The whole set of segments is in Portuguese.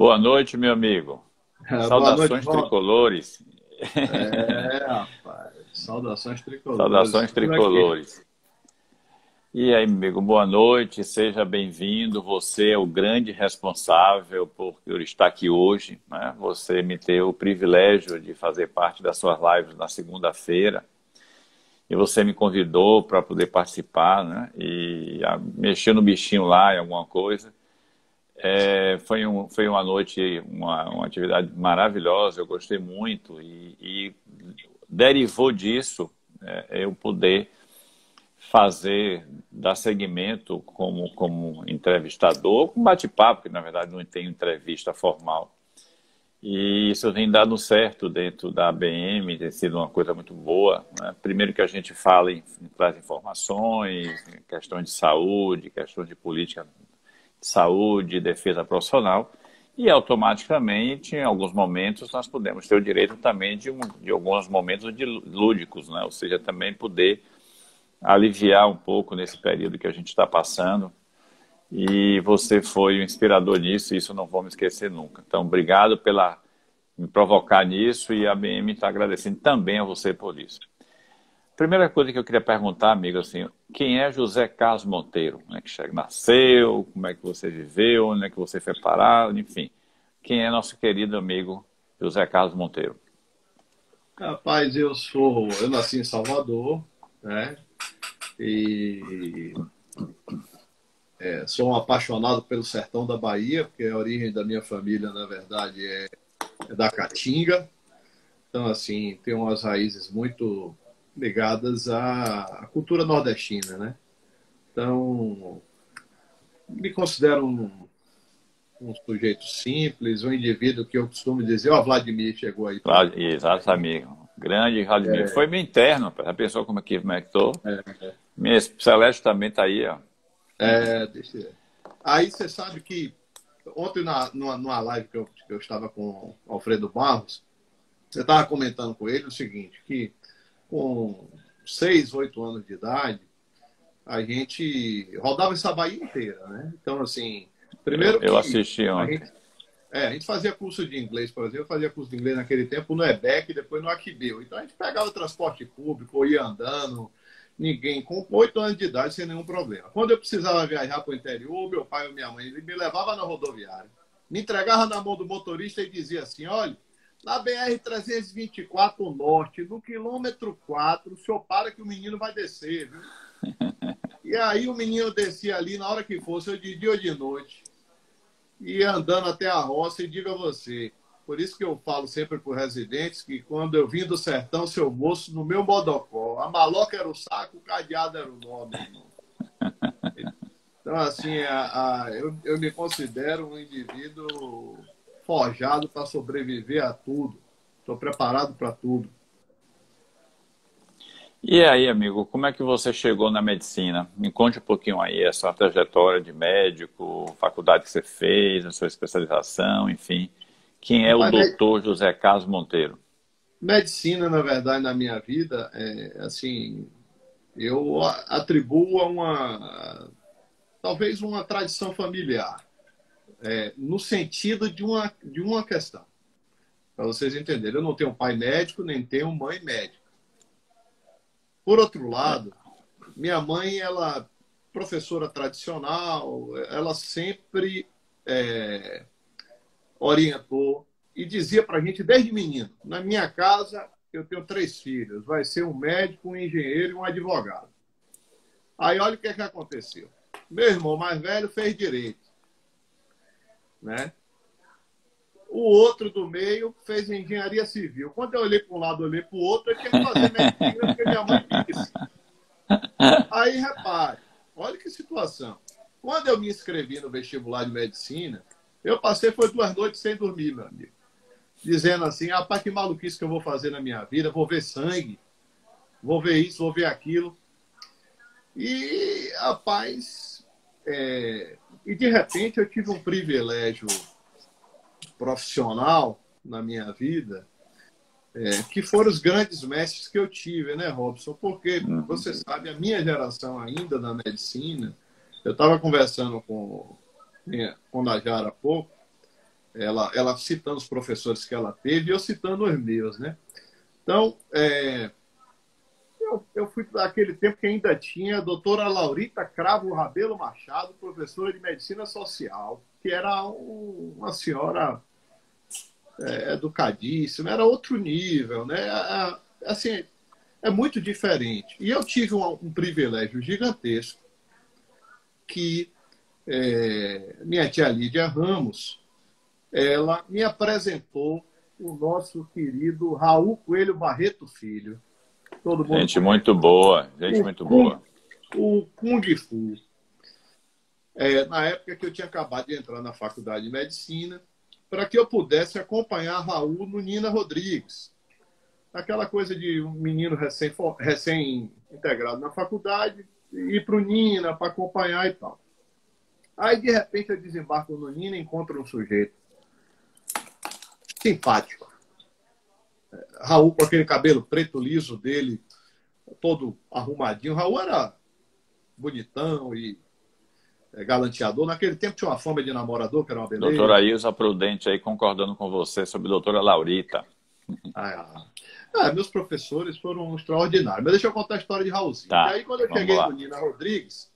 Boa noite, meu amigo. Boa noite, Saudações Walter. tricolores. Rapaz, saudações tricolores. Saudações Tudo aqui. tricolores. E aí, amigo, boa noite, seja bem-vindo. Você é o grande responsável por eu estar aqui hoje, né? Você me deu o privilégio de fazer parte das suas lives na segunda-feira e você me convidou para poder participar, né? E mexer no bichinho lá em alguma coisa. Foi uma noite, uma atividade maravilhosa, eu gostei muito e derivou disso eu poder dar seguimento como entrevistador, com bate-papo, que na verdade não tem entrevista formal. E isso tem dado certo dentro da ABM, tem sido uma coisa muito boa, né? Primeiro que a gente fala traz informações, questões de saúde, questões de política de saúde, defesa profissional, e automaticamente, em alguns momentos, nós podemos ter o direito também de alguns momentos lúdicos, né? Ou seja, também poder aliviar um pouco nesse período que a gente está passando. E você foi o inspirador nisso, e isso não vou me esquecer nunca. Então, obrigado pela me provocar nisso, e a BM está agradecendo também a você por isso. Primeira coisa que eu queria perguntar, amigo, assim, quem é José Carlos Monteiro? Como é que nasceu? Como é que você viveu? Onde é que você foi parar? Enfim, quem é nosso querido amigo José Carlos Monteiro? Rapaz, eu nasci em Salvador, né? E sou um apaixonado pelo sertão da Bahia, porque a origem da minha família, na verdade, é da Caatinga. Então, assim, tem umas raízes muito ligadas à cultura nordestina, né? Então, me considero um sujeito simples, um indivíduo que eu costumo dizer, ó, Vladimir chegou aí também. Exato, amigo. Grande Vladimir. Foi meu interno, já pensou como é que tô? Minha Celeste também está aí, ó. Deixa eu ver. Aí você sabe que ontem numa live que eu estava com o Alfredo Barros, você estava comentando com ele o seguinte, que com 6, 8 anos de idade, a gente rodava essa Bahia inteira, né? Então, assim, primeiro Eu que assisti ontem. a gente fazia curso de inglês, por exemplo, eu fazia curso de inglês naquele tempo no EBEC e depois no Aquibeu. Então a gente pegava o transporte público, ou ia andando, ninguém, com 8 anos de idade, sem nenhum problema. Quando eu precisava viajar para o interior, meu pai ou minha mãe ele me levava na rodoviária, me entregava na mão do motorista e dizia assim: olha, na BR-324 Norte, no quilômetro 4, o senhor para que o menino vai descer, viu? E aí o menino descia ali, na hora que fosse, ou de dia ou de noite, ia andando até a roça, e digo a você, por isso que eu falo sempre para os residentes que quando eu vim do sertão, seu moço, no meu bodocó, a maloca era o saco, o cadeado era o nome, irmão. Então, assim, eu me considero um indivíduo forjado para sobreviver a tudo. Estou preparado para tudo. E aí, amigo, como é que você chegou na medicina? Me conte um pouquinho aí a sua trajetória de médico, faculdade que você fez, a sua especialização, enfim. Quem é o Rapaz, doutor José Carlos Monteiro? medicina, na verdade, na minha vida, assim, eu atribuo a talvez uma tradição familiar, no sentido de uma questão. Para vocês entenderem, eu não tenho pai médico, nem tenho mãe médica. Por outro lado, minha mãe, ela, professora tradicional, ela sempre orientou e dizia para a gente desde menino: na minha casa eu tenho 3 filhos, vai ser um médico, um engenheiro e um advogado. Aí olha o que aconteceu. Meu irmão mais velho fez direito, né? O outro do meio fez engenharia civil. Quando eu olhei para um lado, olhei para o outro, eu tinha que fazer medicina, porque minha mãe disse. Aí, repare, olha que situação. Quando eu me inscrevi no vestibular de medicina, eu passei foi 2 noites sem dormir, meu amigo. Dizendo assim, rapaz, que maluquice que eu vou fazer na minha vida, vou ver sangue, vou ver isso, vou ver aquilo. E, rapaz, e de repente eu tive um privilégio profissional na minha vida, que foram os grandes mestres que eu tive, né, Robson? Porque, você sabe, a minha geração ainda na medicina, eu estava conversando com a Najara há pouco, ela citando os professores que ela teve e eu citando os meus, né? Então, eu fui daquele tempo que ainda tinha a doutora Laurita Cravo Rabelo Machado, professora de Medicina Social, que era uma senhora educadíssima, era outro nível, né? Assim, é muito diferente. E eu tive um privilégio gigantesco que minha tia Lídia Ramos, ela me apresentou o nosso querido Raul Coelho Barreto Filho. Todo mundo Gente muito boa, gente muito boa. O Kung Fu. Na época que eu tinha acabado de entrar na faculdade de medicina, para que eu pudesse acompanhar Raul no Nina Rodrigues. Aquela coisa de um menino recém-integrado na faculdade, ir para o Nina para acompanhar e tal. Aí, de repente, eu desembarco no Nina e encontro um sujeito simpático. Raul com aquele cabelo preto liso dele, todo arrumadinho. Raul era bonitão e galanteador. Naquele tempo tinha uma fama de namorador, que era uma beleza. Doutora Ilza Prudente aí concordando com você sobre a doutora Laurita. Meus professores foram extraordinários. Mas deixa eu contar a história de Raulzinho. Tá, e aí, quando eu cheguei no Nina Rodrigues,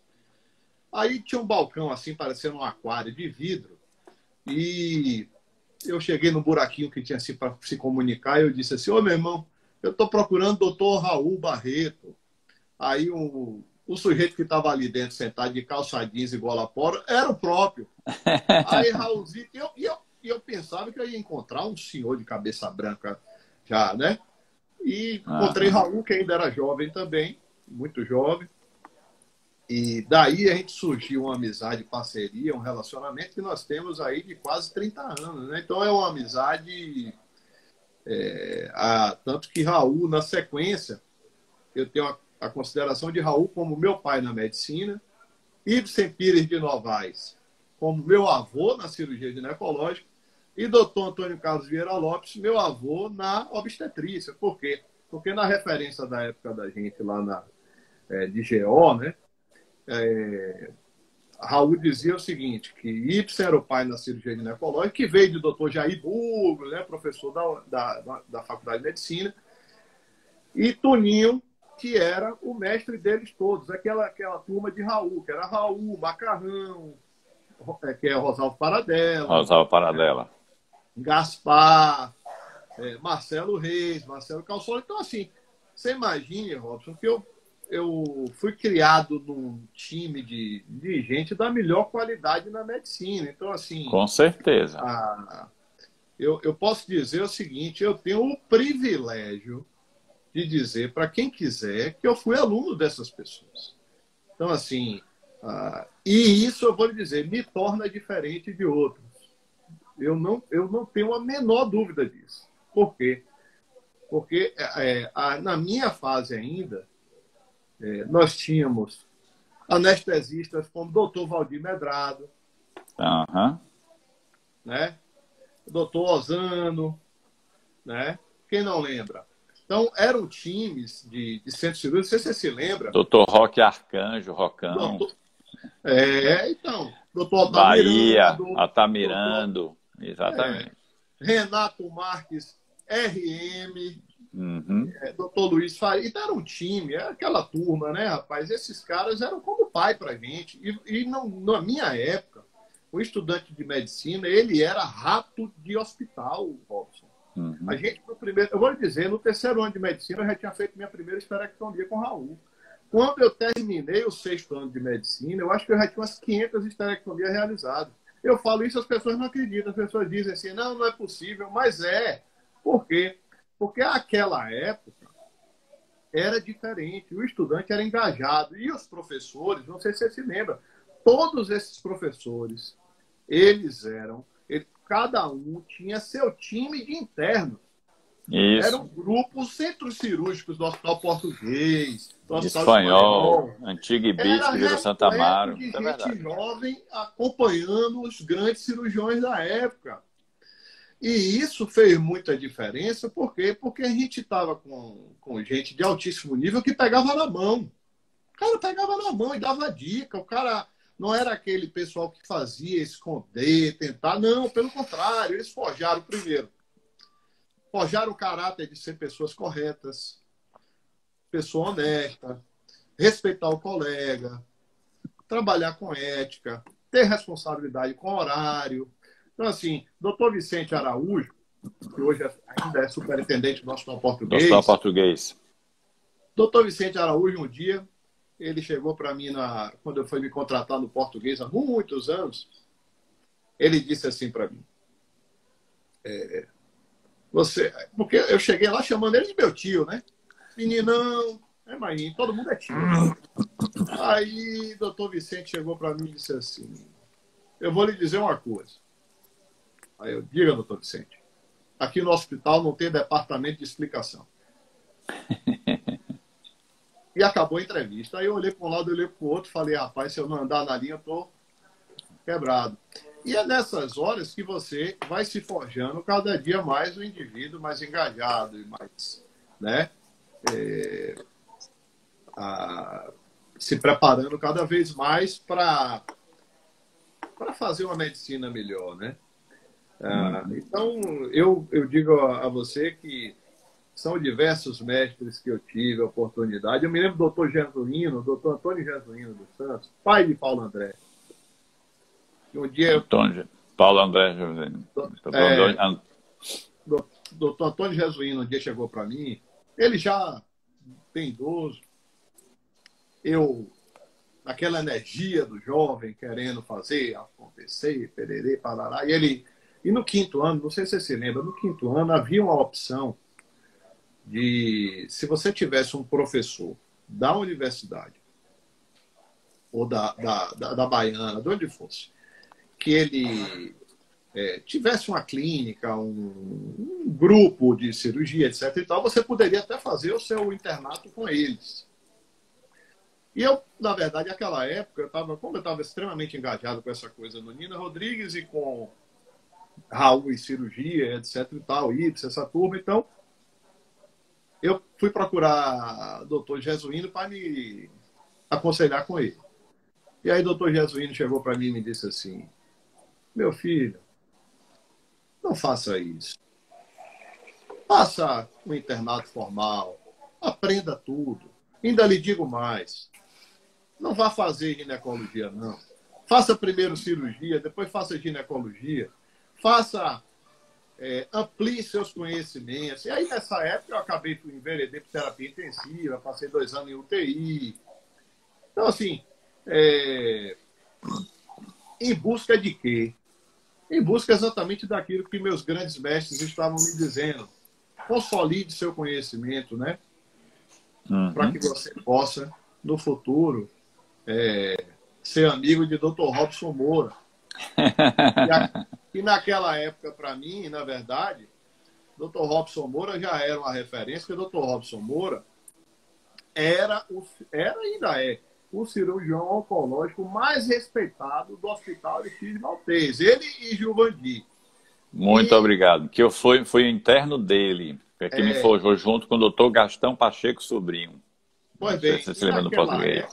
aí tinha um balcão assim, parecendo um aquário de vidro. E eu cheguei no buraquinho que tinha assim para se comunicar e eu disse assim: ô, meu irmão, eu estou procurando o doutor Raul Barreto. Aí o sujeito que estava ali dentro, sentado de calça jeans e gola pora, era o próprio. Aí Raulzinho, eu pensava que eu ia encontrar um senhor de cabeça branca já, né? E encontrei Raul, que ainda era jovem também, muito jovem. E daí a gente surgiu uma amizade, parceria, um relacionamento que nós temos aí de quase 30 anos, né? Então é uma amizade... tanto que Raul, na sequência, eu tenho a consideração de Raul como meu pai na medicina, Ibsen Pires de Novaes como meu avô na cirurgia ginecológica e doutor Antônio Carlos Vieira Lopes, meu avô na obstetrícia. Por quê? Porque na referência da época da gente lá de GO, né? Raul dizia o seguinte, que Ibsen era o pai na cirurgia ginecológica, que veio do doutor Jair Burgos, né, professor da Faculdade de Medicina, e Toninho, que era o mestre deles todos, aquela turma de Raul, que era Raul, Macarrão, que é Rosalvo Paradela. Rosalvo Paradela. Gaspar, Marcelo Reis, Marcelo Calçola. Então, assim, você imagine, Robson, que eu fui criado num time de gente da melhor qualidade na medicina. Então, assim... Com certeza. Eu posso dizer o seguinte, eu tenho o privilégio de dizer para quem quiser que eu fui aluno dessas pessoas. Então, assim, e isso eu vou lhe dizer, me torna diferente de outros. Eu não tenho a menor dúvida disso. Por quê? Porque na minha fase ainda, nós tínhamos anestesistas como o doutor Valdir Medrado, né? O doutor Osano, né? Quem não lembra? Então, eram times de centro cirúrgico, não sei se você se lembra. Doutor Roque Arcanjo, Rocão. Então, doutor Bahia, Altamirando, exatamente. Renato Marques, RM, doutor Luiz Faria. Então, era um time, aquela turma, né, rapaz? Esses caras eram como pai pra gente. E na minha época, o estudante de medicina, ele era rato de hospital, Robson. A gente, eu vou lhe dizer, no terceiro ano de medicina, eu já tinha feito minha primeira esterectomia com o Raul. Quando eu terminei o 6º ano de medicina, eu acho que eu já tinha umas 500 esterectomias realizadas. Eu falo isso, as pessoas não acreditam. As pessoas dizem assim, não é possível, mas é. Por quê? Porque aquela época era diferente. O estudante era engajado. E os professores, não sei se você se lembra, todos esses professores, cada um tinha seu time de internos. Isso. Eram grupos centros cirúrgicos do Hospital Português, do Hospital Espanhol, Antigo Ibis, que virou Santa Amaro. De gente jovem acompanhando os grandes cirurgiões da época. E isso fez muita diferença, por quê? Porque a gente estava com gente de altíssimo nível que pegava na mão. O cara pegava na mão e dava dica. Não era aquele pessoal que fazia esconder, tentar. Não, pelo contrário, eles forjaram primeiro. Forjaram o caráter de ser pessoas corretas, pessoa honesta, respeitar o colega, trabalhar com ética, ter responsabilidade com horário. Então, assim, doutor Vicente Araújo, que hoje ainda é superintendente do nosso português. Doutor Vicente Araújo, um dia, ele chegou para mim, quando eu fui me contratar no português, há muitos anos, ele disse assim para mim, porque eu cheguei lá chamando ele de meu tio, né? Meninão, Marinho, todo mundo é tio. Aí, doutor Vicente chegou para mim e disse assim, eu vou lhe dizer uma coisa. Aí eu, diga, doutor Vicente, aqui no hospital não tem departamento de explicação. E acabou a entrevista. Aí eu olhei para um lado, eu olhei para o outro, falei, rapaz, se eu não andar na linha, eu tô quebrado. E é nessas horas que você vai se forjando cada dia mais o indivíduo mais engajado e mais, né, se preparando cada vez mais para fazer uma medicina melhor, né? Então, eu digo a você que são diversos mestres que eu tive a oportunidade. Eu me lembro do doutor Jesuíno, doutor Antônio Jesuíno dos Santos, pai de Paulo André. Um dia Paulo André Jesuíno. Doutor Antônio Jesuíno um dia chegou para mim, ele já bem idoso, eu, naquela energia do jovem, querendo fazer acontecer, pererê, parará, e no 5º ano, não sei se você se lembra, no 5º ano havia uma opção de, se você tivesse um professor da universidade, ou da Baiana, de onde fosse, que ele tivesse uma clínica, um grupo de cirurgia, etc. e tal, você poderia até fazer o seu internato com eles. E eu, na verdade, naquela época, como eu estava extremamente engajado com essa coisa no Nina Rodrigues e com Raul e cirurgia, etc. e tal, Ips, essa turma, então eu fui procurar o doutor Jesuíno para me aconselhar com ele. E aí o doutor Jesuíno chegou para mim e me disse assim, meu filho, não faça isso. Faça um internato formal, aprenda tudo. Ainda lhe digo mais, não vá fazer ginecologia, não. Faça primeiro cirurgia, depois faça ginecologia. Amplie seus conhecimentos. E aí, nessa época, eu acabei por enveredar por terapia intensiva, passei 2 anos em UTI. Então, assim, em busca de quê? Em busca exatamente daquilo que meus grandes mestres estavam me dizendo. Consolide seu conhecimento, né? Para que você possa, no futuro, ser amigo de Dr. Robson Moura. E naquela época, para mim, na verdade, Dr. Robson Moura já era uma referência, porque Dr. Robson Moura era ainda é o cirurgião oncológico mais respeitado do Hospital Aristides Maltês. Ele e Gilvandi. Muito obrigado. Que eu fui interno dele, que me forjou junto com o doutor Gastão Pacheco Sobrinho. Pois bem, você se lembra do português.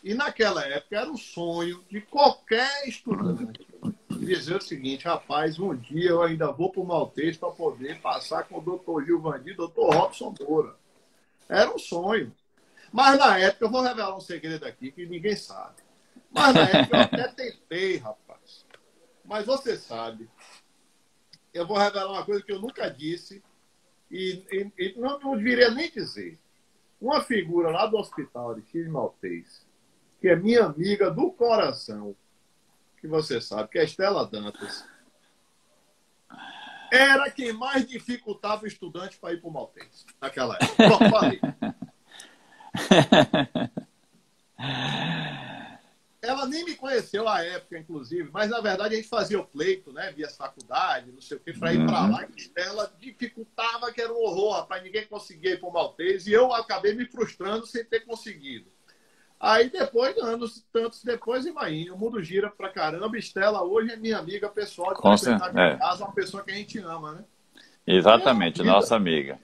E naquela época era um sonho de qualquer estudante dizer o seguinte, rapaz, um dia eu ainda vou para o Maltês para poder passar com o doutor Gilvandi e o doutor Robson Moura. Era um sonho. Mas na época, eu vou revelar um segredo aqui que ninguém sabe. Mas na época eu até tentei, rapaz. Mas você sabe, eu vou revelar uma coisa que eu nunca disse e não deveria nem dizer. Uma figura lá do Hospital Aristides Maltês, que é minha amiga do coração, que você sabe, que é a Estela Dantas, era quem mais dificultava o estudante para ir para o Maltês naquela época. Pronto, falei. Ela nem me conheceu à época, inclusive, mas na verdade a gente fazia o pleito, né, via faculdade, não sei o que, para ir para lá, e ela dificultava, que era um horror, rapaz, ninguém conseguia ir para o Maltês, e eu acabei me frustrando sem ter conseguido. Aí depois, tantos depois, imagina, o mundo gira pra caramba. Estela hoje é minha amiga pessoal de frequentar em casa, uma pessoa que a gente ama, né? Exatamente, nossa amiga.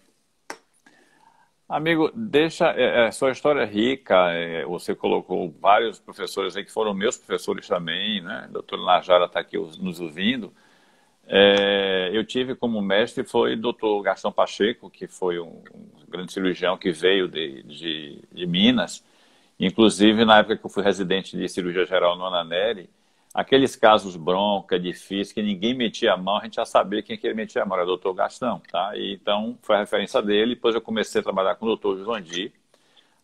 Amigo, deixa. Sua história é rica. Você colocou vários professores aí que foram meus professores também, né? Doutor Najara está aqui nos ouvindo. Eu tive como mestre foi o doutor Gastão Pacheco, que foi um grande cirurgião que veio de Minas. Inclusive, na época que eu fui residente de cirurgia geral no Ananeri, aqueles casos bronca, difíceis, que ninguém metia a mão, a gente já sabia quem que ele metia a mão, era o doutor Gastão, tá? E, então, foi a referência dele. Depois eu comecei a trabalhar com o doutor Jovandir,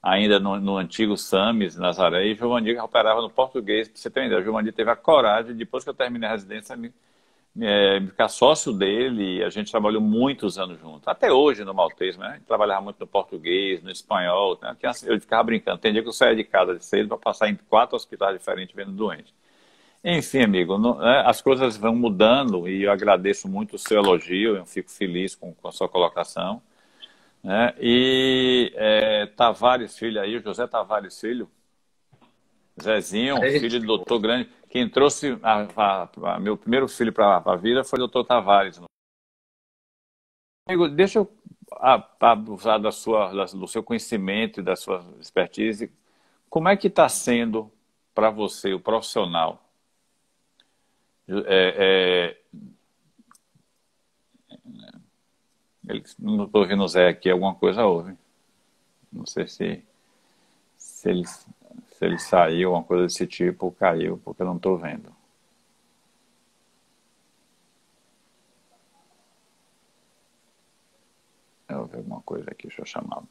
ainda no antigo SAMES, Nazaré, e o Jovandir operava no português, para você ter uma ideia. O Jovandir teve a coragem, depois que eu terminei a residência, ficar sócio dele, e a gente trabalhou muitos anos juntos. Até hoje no Maltês, né? A gente trabalhava muito no português, no espanhol, né? Eu ficava brincando. Tem dia que eu saía de casa de cedo para passar em 4 hospitais diferentes vendo doente. Enfim, amigo, as coisas vão mudando e eu agradeço muito o seu elogio, eu fico feliz com a sua colocação, né? E Tavares Filho aí, o José Tavares Filho, Zezinho, É, filho do doutor Grande, quem trouxe meu primeiro filho para a vida foi o doutor Tavares. Amigo, deixa eu abusar do seu conhecimento e da sua expertise. Como é que está sendo para você, o profissional? É, é, não estou ouvindo o Zé aqui, alguma coisa houve. Não sei se ele, se ele saiu, alguma coisa desse tipo, ou caiu, porque eu não estou vendo. Eu vou ver alguma coisa aqui, deixa eu chamar.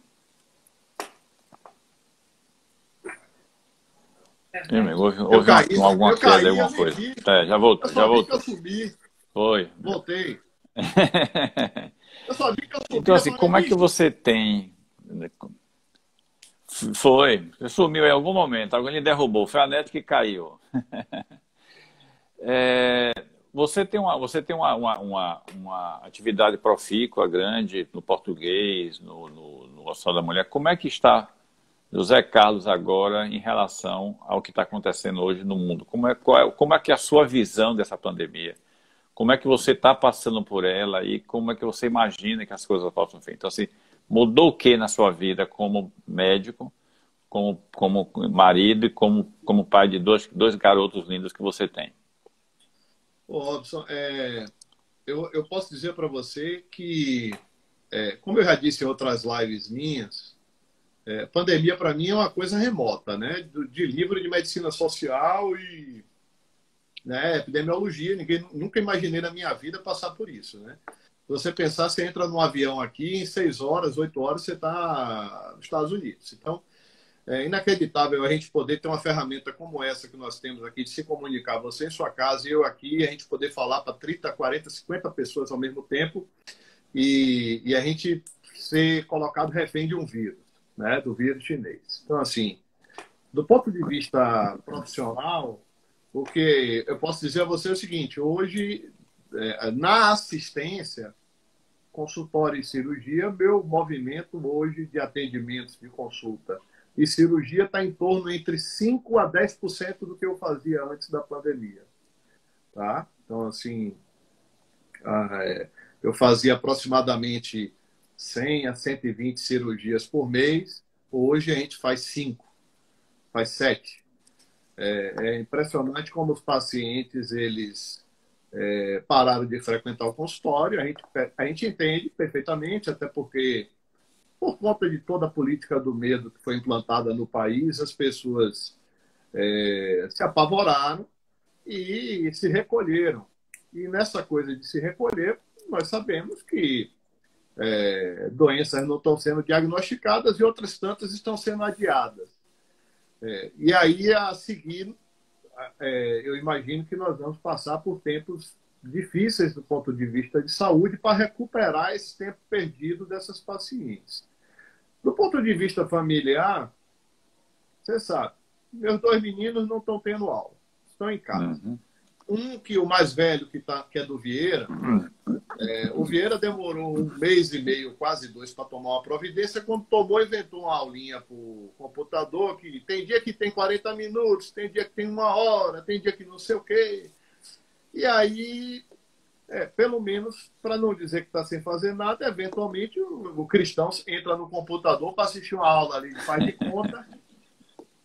E, amigo, eu houve caí, alguma eu queda, caí, eu alguma nem coisa. vi. Já Eu voltou, já só vi que eu voltou. subi, Foi. voltei. Eu só vi que eu Então, subi, eu assim, só nem como é vi. que você tem. Foi, você sumiu em algum momento, alguém lhe derrubou, foi a net que caiu. Você tem uma atividade profícua grande no português, no Hospital da Mulher. Como é que está José Carlos agora em relação ao que está acontecendo hoje no mundo? Como é que é a sua visão dessa pandemia? Como é que você está passando por ela e como é que você imagina que as coisas possam ser? Então, assim, mudou o que na sua vida como médico, como marido e como pai de dois garotos lindos que você tem? Ô, Robson, eu posso dizer para você que, como eu já disse em outras lives minhas, pandemia para mim é uma coisa remota, né? De livro de medicina social e, né, epidemiologia. Nunca imaginei na minha vida passar por isso, né? Se você pensar, você entra num avião aqui, em 6 horas, 8 horas, você está nos Estados Unidos. Então, é inacreditável a gente poder ter uma ferramenta como essa que nós temos aqui, de se comunicar, você em sua casa e eu aqui, a gente poder falar para 30, 40, 50 pessoas ao mesmo tempo e a gente ser colocado refém de um vírus, né, do vírus chinês. Então, assim, do ponto de vista profissional, o que eu posso dizer a você é o seguinte: hoje, na assistência, consultório e cirurgia, meu movimento hoje de atendimentos de consulta e cirurgia está em torno entre 5 a 10% do que eu fazia antes da pandemia. Tá? Então, assim, eu fazia aproximadamente 100 a 120 cirurgias por mês. Hoje a gente faz 5, faz 7. É impressionante como os pacientes, eles pararam de frequentar o consultório. A gente entende perfeitamente, até porque, por conta de toda a política do medo que foi implantada no país, as pessoas se apavoraram e se recolheram. E nessa coisa de se recolher, nós sabemos que doenças não estão sendo diagnosticadas e outras tantas estão sendo adiadas. E aí, a seguir, eu imagino que nós vamos passar por tempos difíceis do ponto de vista de saúde para recuperar esse tempo perdido dessas pacientes. Do ponto de vista familiar, você sabe, meus 2 meninos não estão tendo aula, estão em casa. Uhum. Que o mais velho, que é do Vieira, o Vieira demorou 1 mês e meio, quase 2, para tomar uma providência. Quando tomou, inventou uma aulinha por computador, que tem dia que tem 40 minutos, tem dia que tem 1 hora, tem dia que não sei o quê. E aí pelo menos, para não dizer que está sem fazer nada, eventualmente o cristão entra no computador para assistir uma aula ali de faz de conta,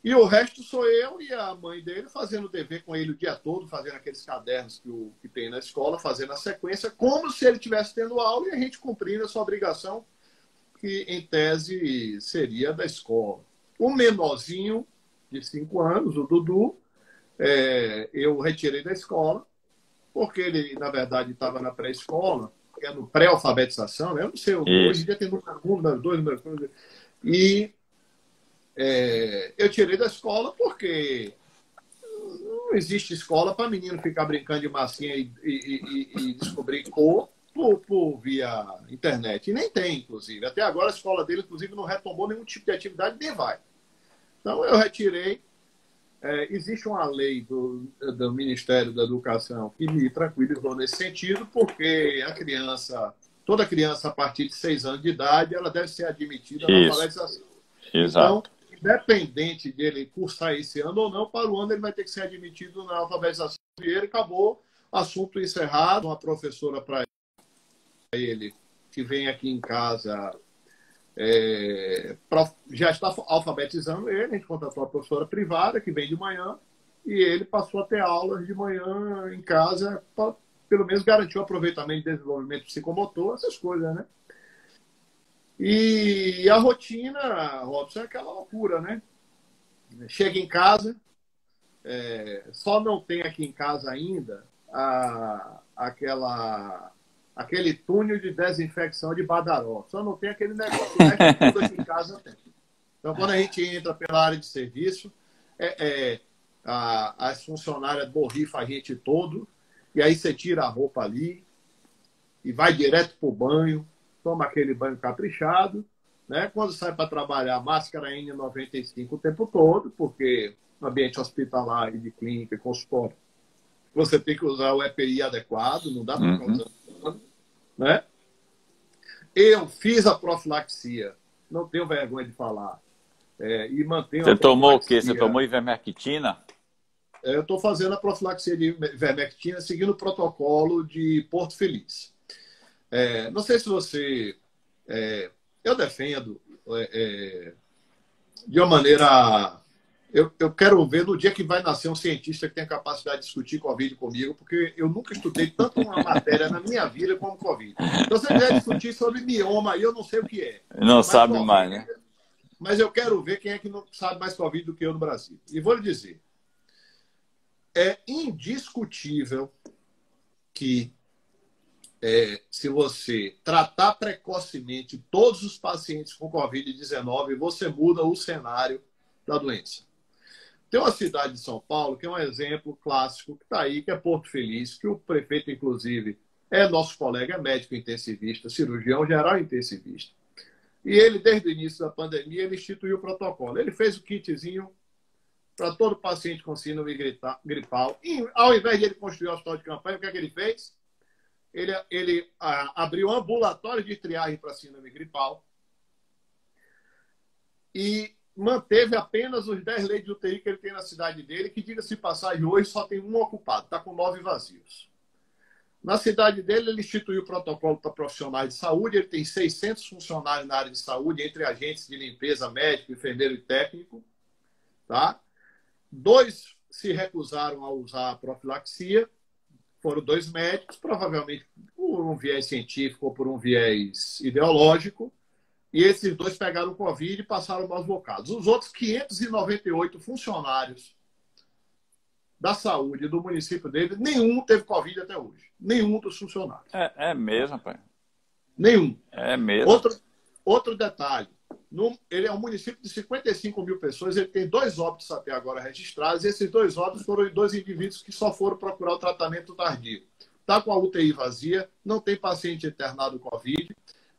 e o resto sou eu e a mãe dele fazendo dever com ele o dia todo, fazendo aqueles cadernos que tem na escola, fazendo a sequência, como se ele estivesse tendo aula e a gente cumprindo a sua obrigação, que em tese seria da escola. O menorzinho, de 5 anos, o Dudu, eu retirei da escola, porque ele, na verdade, estava na pré-escola, que é no pré-alfabetização, né? Eu não sei, hoje em dia tem número 2, número 3, e eu tirei da escola porque não existe escola para menino ficar brincando de massinha e descobrir cor por via internet. E nem tem, inclusive. Até agora a escola dele, inclusive, não retomou nenhum tipo de atividade, nem vai. Então eu retirei. Existe uma lei do Ministério da Educação que me tranquilizou nesse sentido, porque toda criança a partir de 6 anos de idade, ela deve ser admitida na alfabetização. Exato. Então, independente dele cursar esse ano ou não, para o ano ele vai ter que ser admitido na alfabetização. E ele acabou, assunto encerrado. Uma professora para ele, que vem aqui em casa, já está alfabetizando ele. A gente contratou uma professora privada que vem de manhã e ele passou a ter aulas de manhã em casa para, pelo menos, garantir o aproveitamento e desenvolvimento psicomotor, essas coisas, né? E a rotina, Robson, é aquela loucura, né? Chega em casa, só não tem aqui em casa ainda aquele túnel de desinfecção de Badaró. Só não tem aquele negócio. O resto tudo aqui em casa tem. Então, quando a gente entra pela área de serviço, as funcionárias borrifam a gente todo, e aí você tira a roupa ali e vai direto para o banho, toma aquele banho caprichado, né? Quando sai para trabalhar, máscara N95 o tempo todo, porque no ambiente hospitalar e de clínica e consultório, você tem que usar o EPI adequado, não dá para ficar usando, né? Eu fiz a profilaxia, não tenho vergonha de falar, e mantenho Você a tomou o profilaxia. quê? Você tomou ivermectina? Eu estou fazendo a profilaxia de ivermectina seguindo o protocolo de Porto Feliz. Não sei se você... eu defendo de uma maneira... Eu quero ver no dia que vai nascer um cientista que tem a capacidade de discutir Covid comigo, porque eu nunca estudei tanto uma matéria na minha vida como Covid. Então, se você quiser discutir sobre mioma, eu não sei o que é. Não sabe COVID, mais, né? Mas eu quero ver quem é que não sabe mais Covid do que eu no Brasil. E vou lhe dizer, é indiscutível que se você tratar precocemente todos os pacientes com Covid-19, você muda o cenário da doença. Tem uma cidade de São Paulo que é um exemplo clássico que está aí, que é Porto Feliz, que o prefeito, inclusive, é nosso colega, é médico intensivista, cirurgião geral intensivista. E ele, desde o início da pandemia, ele instituiu o protocolo. Ele fez o kitzinho para todo paciente com síndrome gripal. E, ao invés de ele construir o hospital de campanha, o que é que ele fez? Ele abriu um ambulatório de triagem para síndrome gripal e manteve apenas os 10 leitos de UTI que ele tem na cidade dele, que, diga-se de passagem, hoje só tem um ocupado, está com 9 vazios. Na cidade dele, ele instituiu o protocolo para profissionais de saúde, ele tem 600 funcionários na área de saúde, entre agentes de limpeza, médico, enfermeiro e técnico. Tá? 2 se recusaram a usar a profilaxia, foram 2 médicos, provavelmente por um viés científico ou por um viés ideológico, e esses 2 pegaram Covid e passaram maus bocados. Os outros 598 funcionários da saúde do município dele, nenhum teve Covid até hoje. Nenhum dos funcionários. É mesmo, pai. Nenhum. É mesmo. Outro detalhe. Ele é um município de 55 mil pessoas, ele tem 2 óbitos até agora registrados, e esses 2 óbitos foram de 2 indivíduos que só foram procurar o tratamento tardio. Está com a UTI vazia, não tem paciente internado com Covid,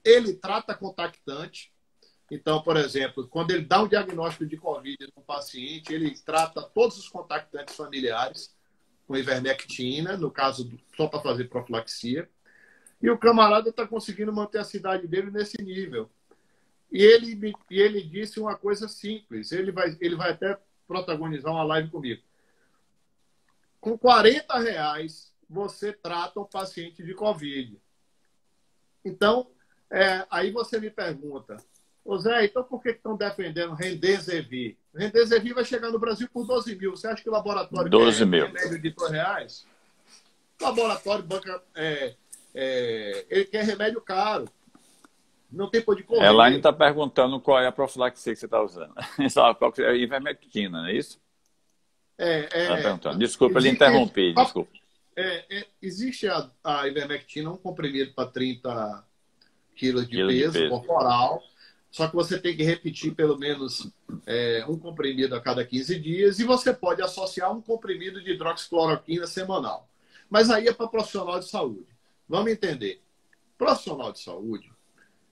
ele trata contactante. Então, por exemplo, quando ele dá um diagnóstico de Covid no paciente, ele trata todos os contactantes familiares com ivermectina, no caso, só para fazer profilaxia. E o camarada está conseguindo manter a cidade dele nesse nível. E ele disse uma coisa simples, ele vai até protagonizar uma live comigo. Com R$40, você trata o paciente de Covid. Então, aí você me pergunta, ô Zé, então por que estão defendendo Remdesivir? Remdesivir vai chegar no Brasil por 12 mil. Você acha que o laboratório 12 quer mil. remédio de R$ 2? O laboratório ele quer remédio caro. Não tem por de correr. Elaine está perguntando qual é a profilaxia que você está usando. É ivermectina, não é isso? Tá perguntando. Desculpa, ele interrompi. Desculpa. Existe a ivermectina, um comprimido para 30 quilos de peso corporal, só que você tem que repetir pelo menos um comprimido a cada 15 dias e você pode associar um comprimido de hidroxicloroquina semanal. Mas aí é para profissional de saúde. Vamos entender. Profissional de saúde,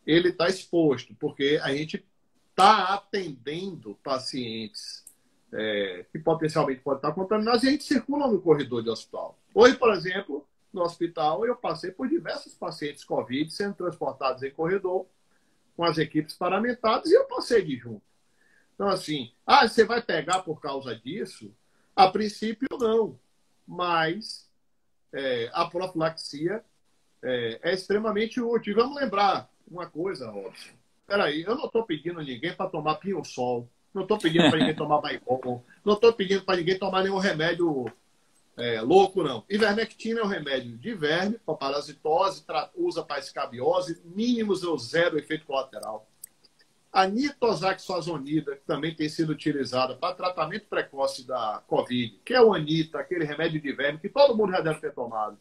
ele está exposto, porque a gente está atendendo pacientes que potencialmente podem estar contaminados e a gente circula no corredor de hospital. Hoje, por exemplo, no hospital, eu passei por diversos pacientes Covid sendo transportados em corredor com as equipes paramentadas e eu passei de junto. Então, assim, você vai pegar por causa disso? A princípio, não. Mas a profilaxia é extremamente útil. E vamos lembrar uma coisa, Robson. Peraí, eu não estou pedindo ninguém para tomar Pinhosol. Não estou pedindo para ninguém tomar Baicol. Não estou pedindo para ninguém tomar nenhum remédio louco, não. Ivermectina é um remédio de verme, para parasitose, usa para escabiose, mínimos ou zero efeito colateral. A nitosaxazonida, que também tem sido utilizada para tratamento precoce da Covid, que é o Anita, aquele remédio de verme que todo mundo já deve ter tomado.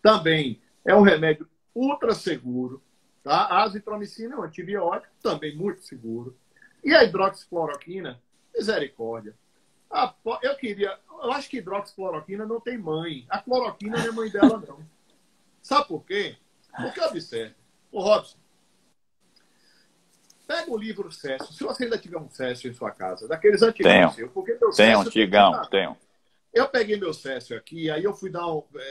Também é um remédio ultra seguro. Tá? A azitromicina é um antibiótico, também muito seguro. E a hidroxicloroquina, misericórdia. Eu acho que hidroxicloroquina não tem mãe. A cloroquina não é mãe dela, não. Sabe por quê? Porque, observe. Ô, Robson, pega o livro Cécio. Se você ainda tiver um Cécio em sua casa, daqueles antigos seus. Tenho, antigão, tenho. Eu peguei meu Cécio aqui, aí eu fui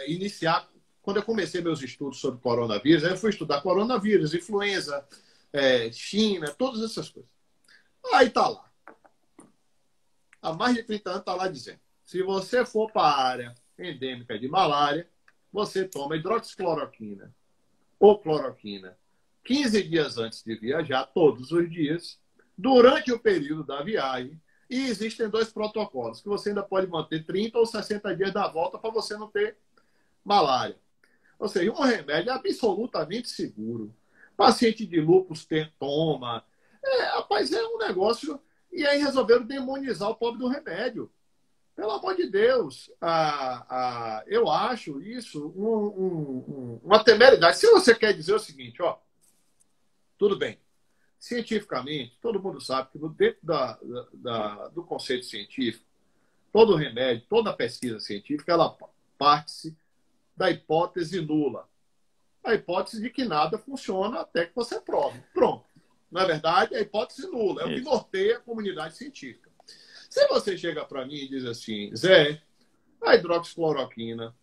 iniciar. Quando eu comecei meus estudos sobre coronavírus, aí eu fui estudar coronavírus, influenza, China, todas essas coisas. Aí tá lá. Há mais de 30 anos está lá dizendo, se você for para a área endêmica de malária, você toma hidroxicloroquina ou cloroquina 15 dias antes de viajar, todos os dias, durante o período da viagem, e existem 2 protocolos, que você ainda pode manter 30 ou 60 dias da volta para você não ter malária. Ou seja, um remédio absolutamente seguro. Paciente de lúpus toma. Rapaz, é um negócio... E aí resolveram demonizar o pobre do remédio. Pelo amor de Deus. Eu acho isso uma temeridade. Se você quer dizer o seguinte, tudo bem. Cientificamente, todo mundo sabe que dentro do conceito científico, todo remédio, toda pesquisa científica, ela parte-se da hipótese nula. A hipótese de que nada funciona até que você prove. Pronto. Na verdade, a hipótese nula. É o que norteia a comunidade científica. Se você chega para mim e diz assim, Zé, a hidroxicloroquina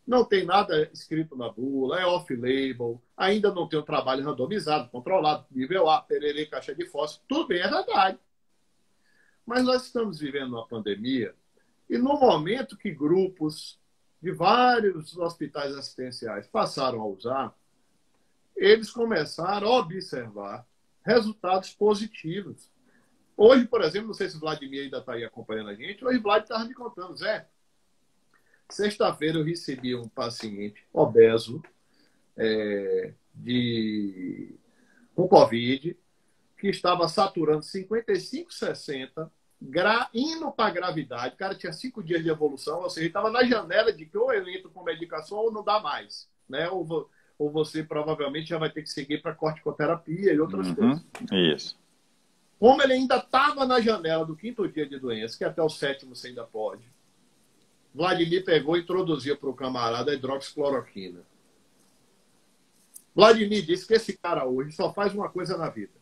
não tem nada escrito na bula, é off-label, ainda não tem um trabalho randomizado, controlado, nível A, pererê, caixa de fósforo, tudo bem, é verdade. Mas nós estamos vivendo uma pandemia e no momento que grupos de vários hospitais assistenciais passaram a usar, eles começaram a observar resultados positivos. Hoje, por exemplo, não sei se o Vladimir ainda está aí acompanhando a gente, hoje o Vlad estava me contando, Zé, sexta-feira eu recebi um paciente obeso com Covid, que estava saturando 55, 60, indo para a gravidade. O cara tinha 5 dias de evolução, ou seja, estava na janela de que ou eu entro com medicação ou não dá mais. Né? Ou você provavelmente já vai ter que seguir para corticoterapia e outras coisas. Isso. Como ele ainda estava na janela do 5º dia de doença, que até o 7º você ainda pode, Vladimir pegou e introduziu para o camarada a hidroxicloroquina. Vladimir disse que esse cara hoje só faz uma coisa na vida,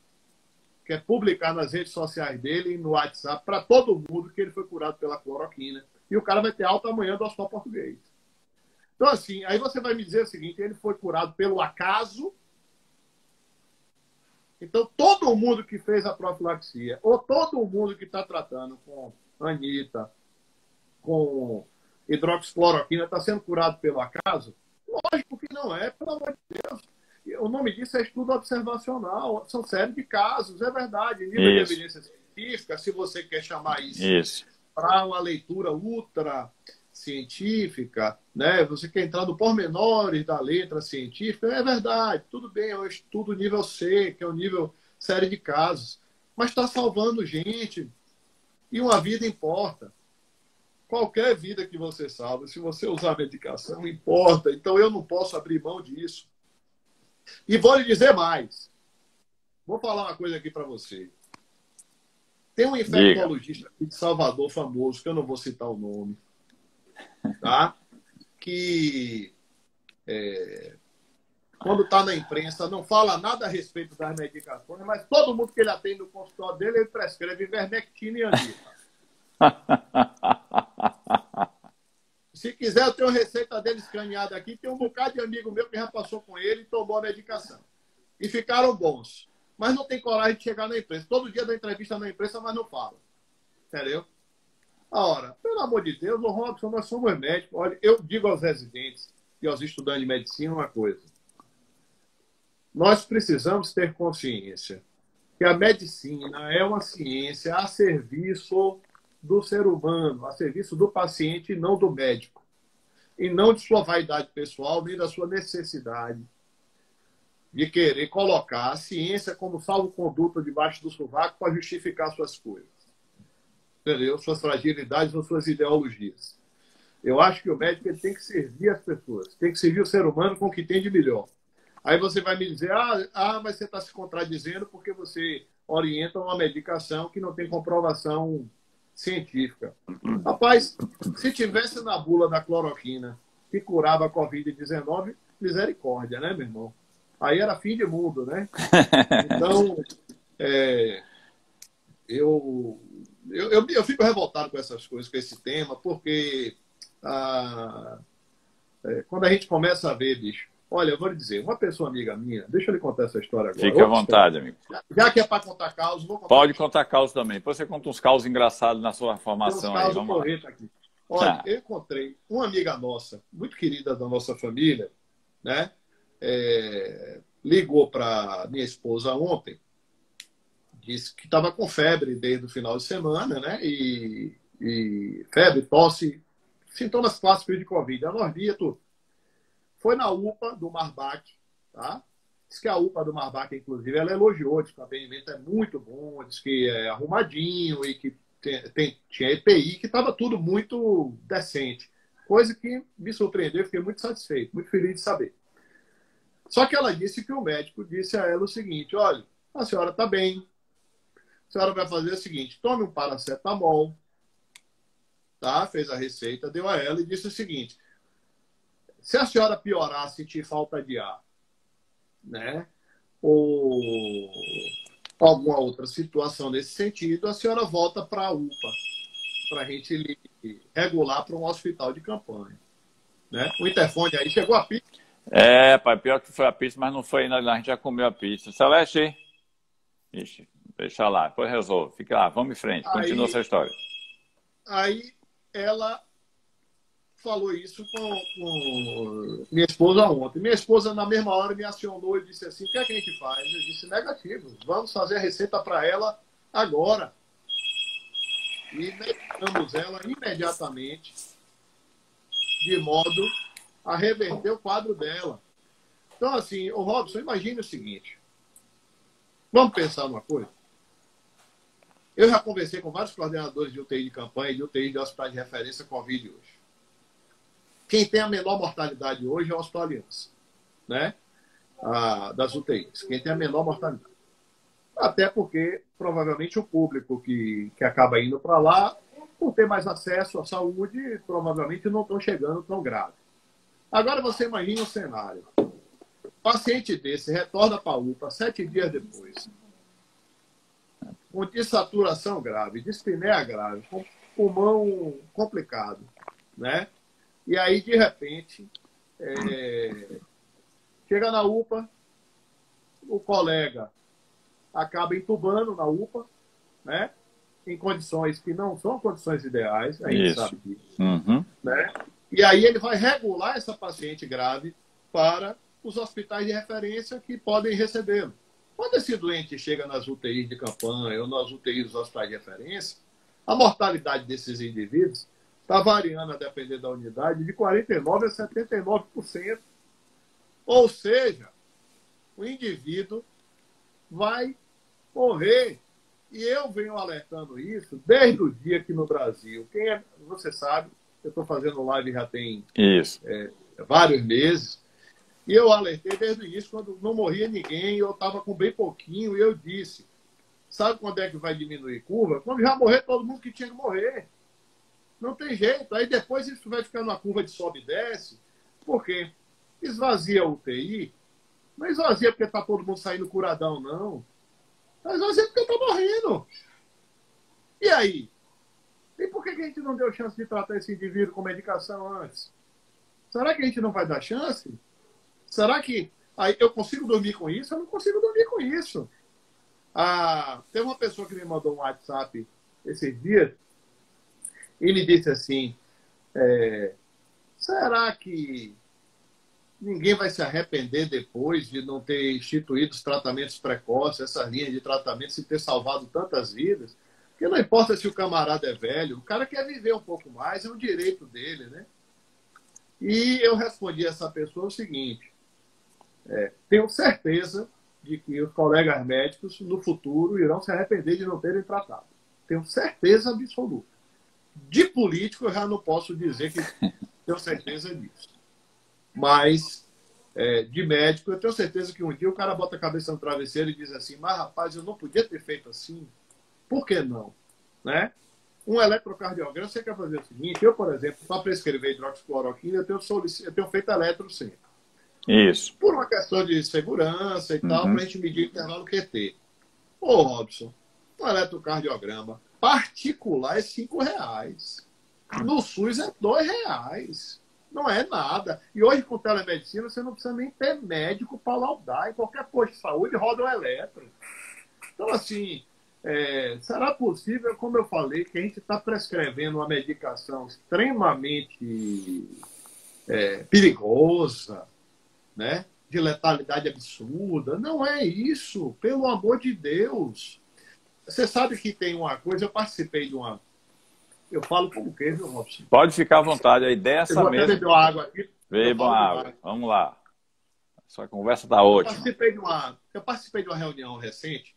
que é publicar nas redes sociais dele e no WhatsApp para todo mundo que ele foi curado pela cloroquina. E o cara vai ter alta amanhã do Hospital Português. Então, assim, aí você vai me dizer o seguinte, ele foi curado pelo acaso. Então, todo mundo que fez a profilaxia, ou todo mundo que está tratando com Anita, com hidroxicloroquina está sendo curado pelo acaso? Lógico que não é, pelo amor de Deus. O nome disso é estudo observacional, são série de casos, é verdade. Nível de evidência científica, se você quer chamar isso para uma leitura ultra científica, né? Você quer entrar no pormenores da letra científica, é verdade, tudo bem, é um estudo nível C, que é um nível série de casos, mas está salvando gente e uma vida importa. Qualquer vida que você salva, se você usar a medicação, importa. Então eu não posso abrir mão disso. E vou lhe dizer mais. Vou falar uma coisa aqui para você. Tem um infectologista aqui de Salvador famoso, que eu não vou citar o nome, tá? Que quando está na imprensa não fala nada a respeito das medicações, mas todo mundo que ele atende no consultório dele, ele prescreve ivermectina e anita. Se quiser, eu tenho a receita dele escaneada aqui. Tem um bocado de amigo meu que já passou com ele e tomou a medicação. E ficaram bons. Mas não tem coragem de chegar na imprensa. Todo dia dá entrevista na imprensa, mas não fala. Entendeu? Ora, pelo amor de Deus, ô Robson, nós somos médicos. Olha, eu digo aos residentes e aos estudantes de medicina uma coisa. Nós precisamos ter consciência que a medicina é uma ciência a serviço do ser humano, a serviço do paciente e não do médico. E não de sua vaidade pessoal, nem da sua necessidade de querer colocar a ciência como salvo-conduto debaixo do sovaco para justificar suas coisas. Entendeu? Suas fragilidades ou suas ideologias. Eu acho que o médico ele tem que servir as pessoas, tem que servir o ser humano com o que tem de melhor. Aí você vai me dizer, mas você está se contradizendo porque você orienta uma medicação que não tem comprovação científica. Rapaz, se tivesse na bula da cloroquina que curava a Covid-19, misericórdia, né, meu irmão? Aí era fim de mundo, né? Então, eu fico revoltado com essas coisas, com esse tema, porque quando a gente começa a ver, bicho, olha, eu vou lhe dizer, uma pessoa amiga minha, deixa eu lhe contar essa história agora. Fique à vontade, amigo. Já que é para contar causos, vou contar. Pode contar causos também. Depois você conta uns causos engraçados na sua formação. Tem uns causos corretos aqui. Olha, eu encontrei uma amiga nossa, muito querida da nossa família, né? Ligou para minha esposa ontem, disse que estava com febre desde o final de semana, né? E febre, tosse, sintomas clássicos de Covid, anordia, tudo. Foi na UPA do Marbach, tá? Diz que a UPA do Marbach, inclusive, ela elogiou, diz que o atendimento é muito bom, diz que é arrumadinho e que tinha EPI, que estava tudo muito decente. Coisa que me surpreendeu, fiquei muito satisfeito, muito feliz de saber. Só que ela disse que o médico disse a ela o seguinte, olha, a senhora está bem, a senhora vai fazer o seguinte, tome um paracetamol, tá? Fez a receita, deu a ela e disse o seguinte, se a senhora piorar, sentir falta de ar, né? Ou alguma outra situação nesse sentido, a senhora volta para a UPA, para a gente regular para um hospital de campanha. Né? O interfone aí, chegou a pizza? Pai, pior que foi a pizza, mas não foi ainda, a gente já comeu a pizza. Celeste, ixi, deixa lá, depois resolve. Fica lá, vamos em frente, continua essa história. Aí ela falou isso com minha esposa ontem. Minha esposa, na mesma hora, me acionou e disse assim, o que é que a gente faz? Eu disse, negativo, vamos fazer a receita para ela agora. E medicamos ela imediatamente, de modo a reverter o quadro dela. Então, assim, ô Robson, imagine o seguinte. Vamos pensar numa coisa? Eu já conversei com vários coordenadores de UTI de campanha e de UTI de hospitais de referência Covid hoje. Quem tem a menor mortalidade hoje é o Hospital Aliança, né? Das UTIs. Quem tem a menor mortalidade. Até porque, provavelmente, o público que acaba indo para lá, por ter mais acesso à saúde, provavelmente não estão chegando tão grave. Agora você imagina o cenário. Paciente desse retorna para a UPA 7 dias depois, com dessaturação grave, dispneia grave, com pulmão complicado, né? E aí, de repente, chega na UPA, o colega acaba entubando na UPA, né? Em condições que não são condições ideais, a gente sabe disso. Uhum. né? E aí ele vai regular essa paciente grave para os hospitais de referência que podem recebê-lo. Quando esse doente chega nas UTIs de campanha ou nas UTIs dos hospitais de referência, a mortalidade desses indivíduos está variando, a depender da unidade, de 49% a 79%. Ou seja, o indivíduo vai morrer. E eu venho alertando isso desde o dia que no Brasil, você sabe, eu estou fazendo live já tem vários meses, e eu alertei desde o início, quando não morria ninguém, eu estava com bem pouquinho, e eu disse, sabe quando é que vai diminuir curva? Quando já morrer todo mundo que tinha que morrer. Não tem jeito. Aí depois isso vai ficar numa curva de sobe e desce, porque esvazia a UTI, não esvazia porque está todo mundo saindo curadão, não. Está esvazia porque está morrendo. E aí? E por que a gente não deu chance de tratar esse indivíduo com medicação antes? Será que a gente não vai dar chance? Será que aí eu consigo dormir com isso? Eu não consigo dormir com isso. Tem uma pessoa que me mandou um WhatsApp esses dias e me disse assim, será que ninguém vai se arrepender depois de não ter instituído os tratamentos precoces, essas linhas de tratamento, e ter salvado tantas vidas? Porque não importa se o camarada é velho, o cara quer viver um pouco mais, é um direito dele, né? E eu respondi a essa pessoa o seguinte, tenho certeza de que os colegas médicos, no futuro, irão se arrepender de não terem tratado. Tenho certeza absoluta. De político, eu já não posso dizer que tenho certeza disso. Mas, de médico, eu tenho certeza que um dia o cara bota a cabeça no travesseiro e diz assim, mas, rapaz, eu não podia ter feito assim. Por que não? Né? Um eletrocardiograma, você quer fazer o seguinte, eu, por exemplo, para prescrever hidroxicloroquina, eu tenho feito eletro sempre. Isso. Por uma questão de segurança e tal, para a gente medir o intervalo QT. Ô, Robson, um eletrocardiograma particular é R$5. No SUS é R$2. Não é nada. E hoje, com telemedicina, você não precisa nem ter médico para laudar. Em qualquer posto de saúde roda um eletro. Então, assim, será possível, como eu falei, que a gente está prescrevendo uma medicação extremamente perigosa, né? De letalidade absurda? Não é isso, pelo amor de Deus. Você sabe que tem uma coisa, eu participei de uma... Eu falo como que, viu, Robson? Pode ficar à vontade, a ideia é essa mesmo. Eu vou até beber uma água aqui. Beba água, vamos lá. Sua conversa está ótima. Eu participei de uma reunião recente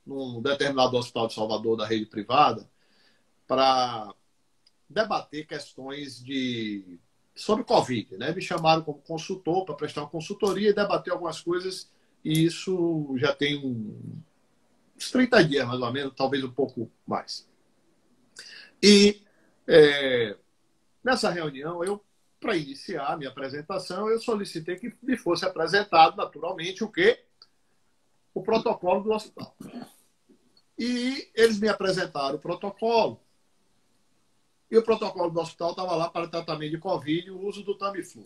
num determinado hospital de Salvador da rede privada para debater questões sobre Covid, né? Me chamaram como consultor para prestar uma consultoria e debater algumas coisas, e isso já tem uns 30 dias, mais ou menos, talvez um pouco mais. E nessa reunião, para iniciar a minha apresentação, eu solicitei que me fosse apresentado, naturalmente, o quê? O protocolo do hospital. E eles me apresentaram o protocolo. E o protocolo do hospital estava lá para tratamento de Covid e o uso do Tamiflu.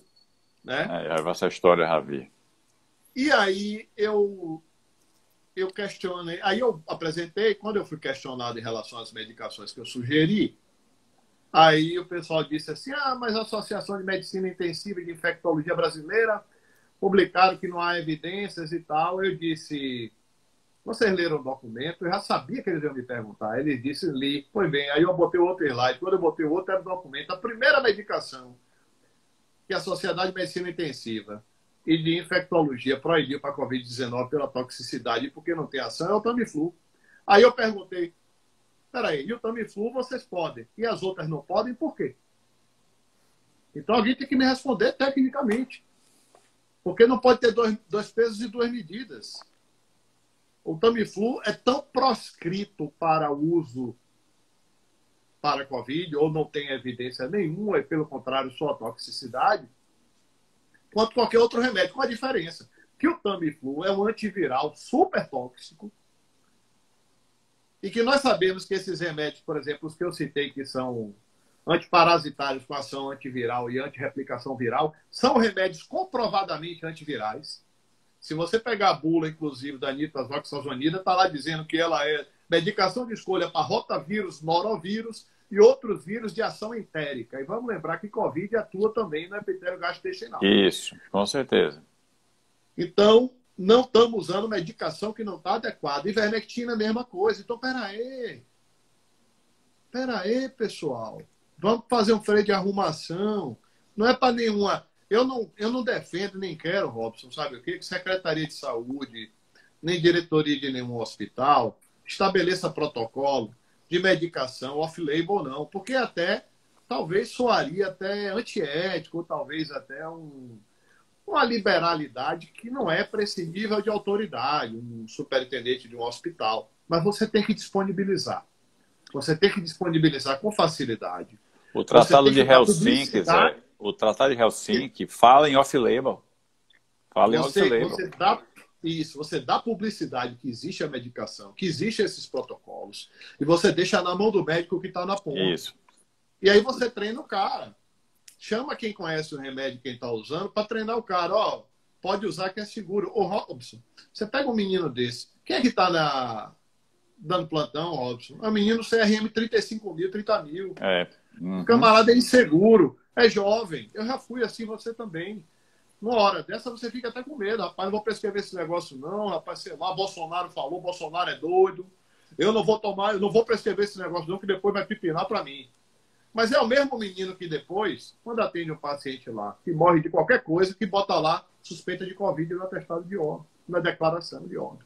Né? Essa história eu já vi. E aí eu questionei. Aí eu apresentei, quando eu fui questionado em relação às medicações que eu sugeri, aí o pessoal disse assim, mas a Associação de Medicina Intensiva e de Infectologia Brasileira publicaram que não há evidências e tal. Eu disse, vocês leram o documento? Eu já sabia que eles iam me perguntar. Eles disseram, li. Pois bem, aí eu botei o outro slide. Quando eu botei o outro, era o documento. A primeira medicação que a Sociedade de Medicina Intensiva e de Infectologia proibiu para a Covid-19 pela toxicidade, porque não tem ação, é o Tamiflu. Aí eu perguntei, peraí, e o Tamiflu vocês podem, e as outras não podem, por quê? Então alguém tem que me responder tecnicamente. Porque não pode ter dois pesos e duas medidas. O Tamiflu é tão proscrito para uso para Covid, ou não tem evidência nenhuma, e pelo contrário, só a toxicidade, quanto qualquer outro remédio. Com a diferença que o Tamiflu é um antiviral super tóxico, e que nós sabemos que esses remédios, por exemplo, os que eu citei, que são antiparasitários com ação antiviral e antirreplicação viral, são remédios comprovadamente antivirais. Se você pegar a bula, inclusive, da nitazoxazonida, está lá dizendo que ela é medicação de escolha para rotavírus, norovírus e outros vírus de ação entérica. E vamos lembrar que Covid atua também no epitélio gastrointestinal. Isso, com certeza. Então, não estamos usando medicação que não está adequada. Ivermectina é a mesma coisa. Então, peraí, pessoal. Vamos fazer um freio de arrumação. Não é para nenhuma... Eu não defendo, nem quero, Robson, sabe o quê? Que Secretaria de Saúde, nem diretoria de nenhum hospital, estabeleça protocolo de medicação off-label, não. Porque até, talvez soaria até antiético, ou talvez até uma liberalidade que não é para esse nível de autoridade, um superintendente de um hospital. Mas você tem que disponibilizar. Você tem que disponibilizar com facilidade. O Tratado de Helsinki, Zé, o Tratado de Helsinki fala em off-label. Fala em off-label. Você dá publicidade que existe a medicação, que existem esses protocolos, e você deixa na mão do médico que está na ponta. Isso. E aí você treina o cara. Chama quem conhece o remédio, quem está usando, para treinar o cara. Ó, pode usar que é seguro. Ô, Robson, você pega um menino desse. Quem é que está dando plantão, Robson? É um menino CRM 35 mil, 30 mil. O camarada é inseguro, é jovem. Eu já fui assim, você também. Uma hora dessa você fica até com medo. Rapaz, não vou prescrever esse negócio não. Rapaz, sei lá, Bolsonaro falou, Bolsonaro é doido. Eu não vou prescrever esse negócio não, que depois vai pipinar para mim. Mas é o mesmo menino que depois, quando atende um paciente lá, que morre de qualquer coisa, que bota lá suspeita de Covid no atestado de óbito, na declaração de óbito.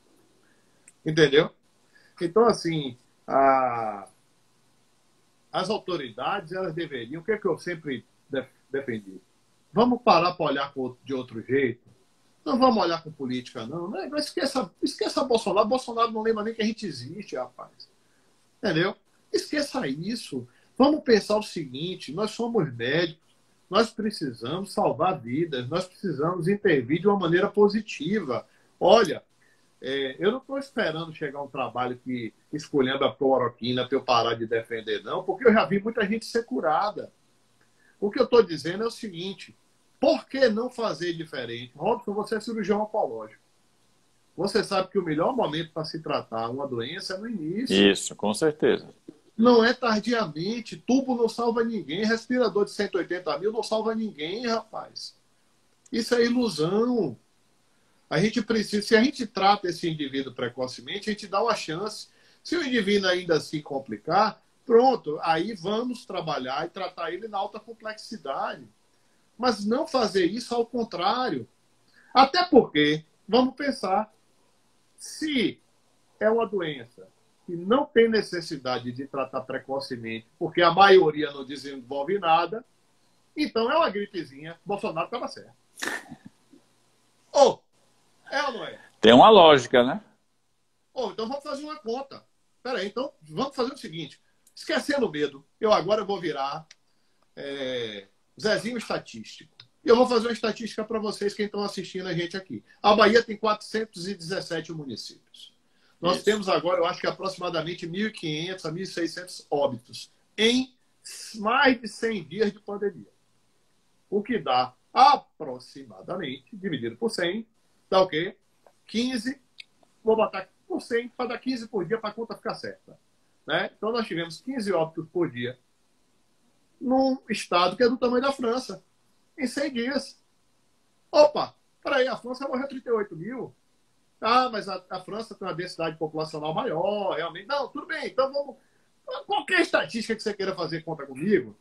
Entendeu? Então, assim, as autoridades, elas deveriam, o que é que eu sempre defendi? Vamos parar para olhar de outro jeito. Não vamos olhar com política, não. Esqueça Bolsonaro. Bolsonaro não lembra nem que a gente existe, rapaz. Entendeu? Esqueça isso. Vamos pensar o seguinte, nós somos médicos, nós precisamos salvar vidas, nós precisamos intervir de uma maneira positiva. Olha, eu não estou esperando chegar um trabalho que escolhendo a cloroquina para eu parar de defender, não, porque eu já vi muita gente ser curada. O que eu estou dizendo é o seguinte, por que não fazer diferente? Robson, você é cirurgião oncológico. Você sabe que o melhor momento para se tratar uma doença é no início. Isso, com certeza. Não é tardiamente. Tubo não salva ninguém. Respirador de 180 mil não salva ninguém, rapaz. Isso é ilusão. A gente precisa, se a gente trata esse indivíduo precocemente, a gente dá uma chance. Se o indivíduo ainda se complicar, pronto, aí vamos trabalhar e tratar ele na alta complexidade. Mas não fazer isso ao contrário. Até porque, vamos pensar, se é uma doença que não tem necessidade de tratar precocemente, porque a maioria não desenvolve nada, então é uma gripezinha. Bolsonaro estava certo. É ou não é? Tem uma lógica, né? Então vamos fazer uma conta. Peraí, então vamos fazer o seguinte. Esquecendo o medo, eu agora vou virar Zezinho estatístico. E eu vou fazer uma estatística para vocês, quem estão assistindo a gente aqui. A Bahia tem 417 municípios. Nós temos agora, eu acho que aproximadamente 1.500 a 1.600 óbitos em mais de 100 dias de pandemia. O que dá aproximadamente, dividido por 100, dá o quê? 15, vou botar por 100, para dar 15 por dia para a conta ficar certa. Né? Então nós tivemos 15 óbitos por dia num estado que é do tamanho da França, em 100 dias. Opa, peraí, a França morreu 38 mil. Mas a França tem uma densidade populacional maior, realmente. Não, tudo bem, então vamos... Qualquer estatística que você queira fazer, conta comigo.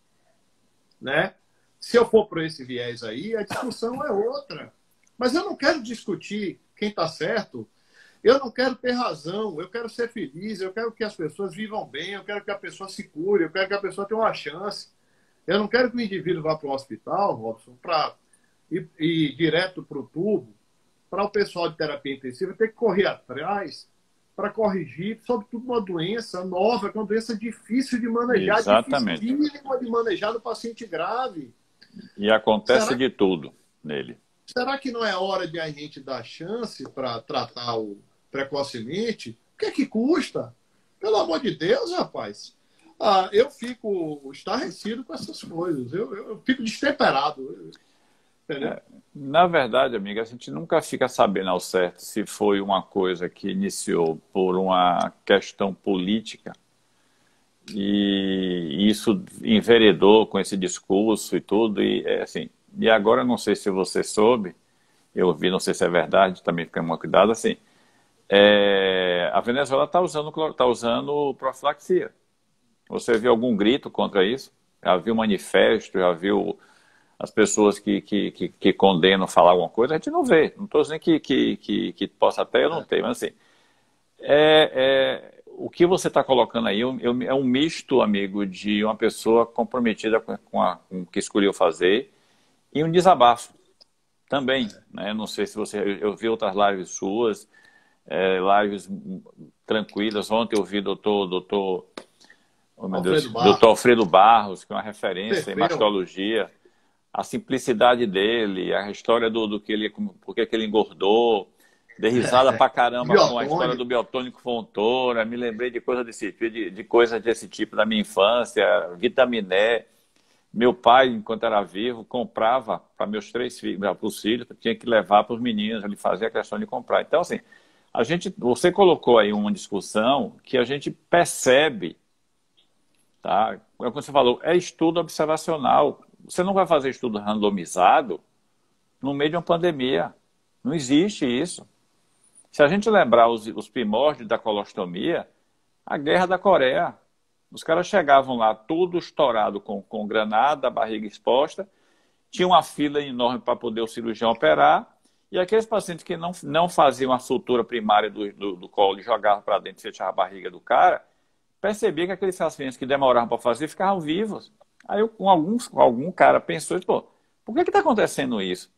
Né? Se eu for por esse viés aí, a discussão é outra. Mas eu não quero discutir quem está certo, eu não quero ter razão, eu quero ser feliz, eu quero que as pessoas vivam bem, eu quero que a pessoa se cure, eu quero que a pessoa tenha uma chance. Eu não quero que o indivíduo vá para o hospital, Robson, para ir direto para o tubo, para o pessoal de terapia intensiva ter que correr atrás para corrigir, sobretudo uma doença nova, que é uma doença difícil de manejar, exatamente, dificílima de manejar no paciente grave. E acontece de tudo nele. Será que não é hora de a gente dar chance para tratar precocemente? O que é que custa? Pelo amor de Deus, rapaz. Eu fico estarrecido com essas coisas. Eu fico destemperado. Na verdade, amiga, a gente nunca fica sabendo ao certo se foi uma coisa que iniciou por uma questão política e isso enveredou com esse discurso e tudo, e assim, e agora não sei se você soube, eu vi, não sei se é verdade, também fica muito cuidado, assim, a Venezuela tá usando profilaxia. Você viu algum grito contra isso? Já viu manifesto, já viu as pessoas que condenam falar alguma coisa? A gente não vê, não estou dizendo que possa até eu não ter, mas assim, o que você está colocando aí é um misto, amigo, de uma pessoa comprometida com o que escolheu fazer e um desabafo também, né? Não sei se você... Eu vi outras lives suas, lives tranquilas. Ontem eu vi doutor, oh, meu Deus, Alfredo doutor Barros, Alfredo Barros, que é uma referência em perfeito. mastologia. A simplicidade dele, a história do que ele... Por que ele engordou. Dei risada pra caramba com a história do Biotônico. biotônico Fontoura, me lembrei de coisa desse tipo, de coisas desse tipo da minha infância, vitaminé. Meu pai, enquanto era vivo, comprava para meus 3 filhos, para os filhos, tinha que levar para os meninos, ele fazia a questão de comprar. Então, assim, você colocou aí uma discussão que a gente percebe, tá? Como você falou, é estudo observacional. Você não vai fazer estudo randomizado no meio de uma pandemia. Não existe isso. Se a gente lembrar os primórdios da colostomia, a Guerra da Coreia, os caras chegavam lá tudo estourado com granada, a barriga exposta, tinha uma fila enorme para poder o cirurgião operar, e aqueles pacientes que não faziam a sutura primária do colo e jogavam para dentro e fechavam a barriga do cara, percebia que aqueles pacientes que demoravam para fazer ficavam vivos. Aí algum cara pensou, pô, por que está acontecendo isso?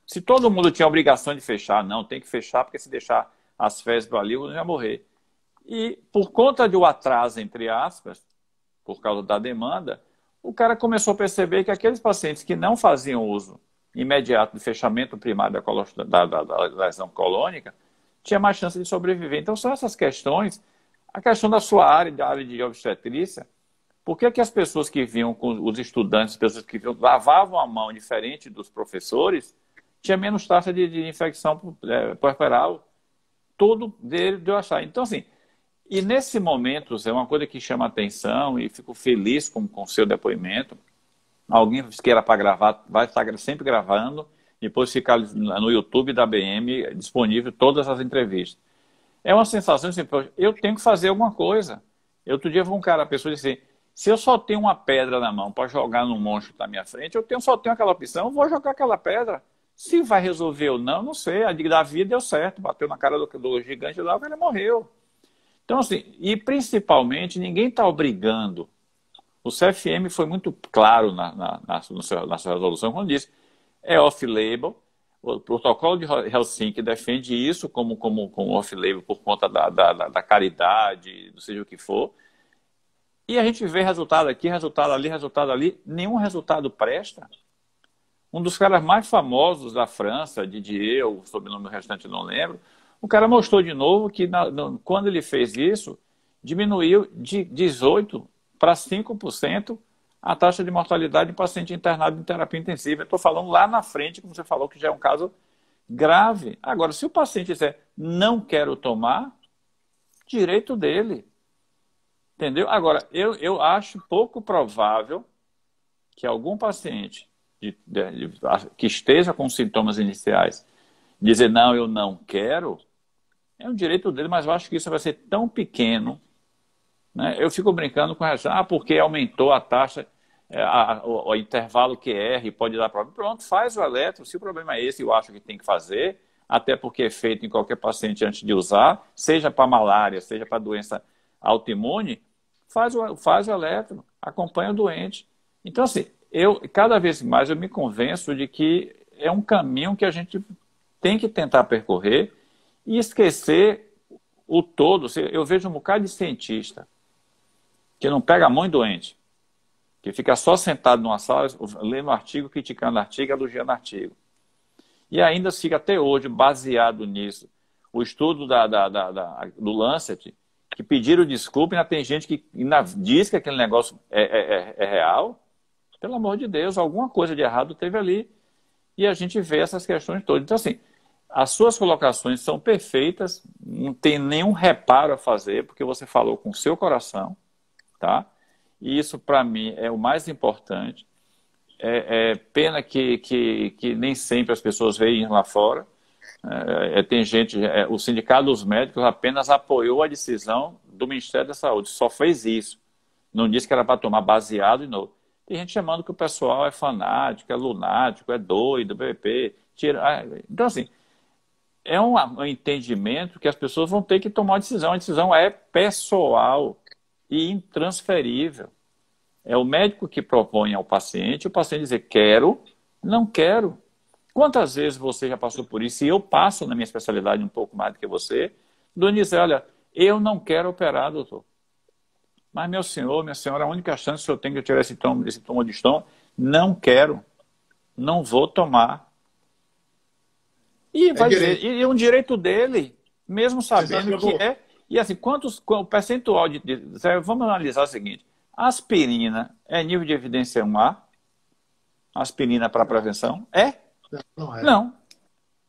Se todo mundo tinha a obrigação de fechar, não, tem que fechar, porque se deixar as fezes para ali, eu ia morrer. E por conta do atraso, entre aspas, por causa da demanda, o cara começou a perceber que aqueles pacientes que não faziam uso imediato de fechamento primário da lesão colônica, tinha mais chance de sobreviver. Então são essas questões, a questão da sua área, da área de obstetrícia, por que as pessoas que vinham com os estudantes, as pessoas que vinham, lavavam a mão diferente dos professores, tinha menos taxa de infecção puerperal, tudo dele deu achar. Então, assim, e nesse momento, é uma coisa que chama atenção e fico feliz com o seu depoimento. Alguém queira para gravar, vai estar sempre gravando, depois ficar no YouTube da BM disponível todas as entrevistas. É uma sensação de assim, eu tenho que fazer alguma coisa. Outro dia a pessoa disse assim, se eu só tenho uma pedra na mão para jogar num monstro que está à minha frente, só tenho aquela opção, eu vou jogar aquela pedra. Se vai resolver ou não, não sei. A da vida deu certo, bateu na cara do gigante lá, o cara morreu. Então, assim, e principalmente, ninguém está obrigando. O CFM foi muito claro na sua resolução quando disse off-label. O protocolo de Helsinki defende isso como off-label por conta da caridade, não seja o que for. E a gente vê resultado aqui, resultado ali, nenhum resultado presta. Um dos caras mais famosos da França, Didier, o sobrenome restante eu não lembro, o cara mostrou de novo que quando ele fez isso, diminuiu de 18% para 5% a taxa de mortalidade em paciente internado em terapia intensiva. Eu estou falando lá na frente, como você falou, que já é um caso grave. Agora, se o paciente disser, não quero tomar, direito dele. Entendeu? Agora, eu acho pouco provável que algum paciente que esteja com sintomas iniciais dizer, não, eu não quero, é um direito dele, mas eu acho que isso vai ser tão pequeno, né? Eu fico brincando com relação, porque aumentou a taxa, o intervalo QR pode dar problema. Pronto, faz o eletro, se o problema é esse, eu acho que tem que fazer, até porque é feito em qualquer paciente antes de usar, seja para malária, seja para doença autoimune, faz o eletro, acompanha o doente. Então, assim, cada vez mais eu me convenço de que é um caminho que a gente tem que tentar percorrer e esquecer o todo. Eu vejo um bocado de cientista que não pega a mão em doente, que fica só sentado numa sala, lendo artigo, criticando artigo, elogiando artigo. E ainda fica até hoje baseado nisso. O estudo do Lancet, que pediram desculpa, ainda tem gente que ainda diz que aquele negócio é real. Pelo amor de Deus, alguma coisa de errado teve ali. E a gente vê essas questões todas. Então, assim, as suas colocações são perfeitas, não tem nenhum reparo a fazer, porque você falou com o seu coração, tá? E isso, para mim, é o mais importante. É pena que nem sempre as pessoas veem lá fora. Tem gente, o Sindicato dos Médicos apenas apoiou a decisão do Ministério da Saúde, só fez isso. Não disse que era para tomar baseado e novo. Tem gente chamando que o pessoal é fanático, é lunático, é doido, BP. Então, assim, é um entendimento que as pessoas vão ter que tomar uma decisão. A decisão é pessoal e intransferível. É o médico que propõe ao paciente, o paciente dizer, quero, não quero. Quantas vezes você já passou por isso? E eu passo na minha especialidade um pouco mais do que você. Donize, olha, eu não quero operar, doutor. Mas, meu senhor, minha senhora, a única chance que eu tenho de tirar esse tomo de estômago, não quero, não vou tomar. E vai dizer, e é um direito dele, mesmo sabendo que é. E assim, o percentual vamos analisar o seguinte: aspirina é nível de evidência 1A? Aspirina para prevenção? É? Não é. Não.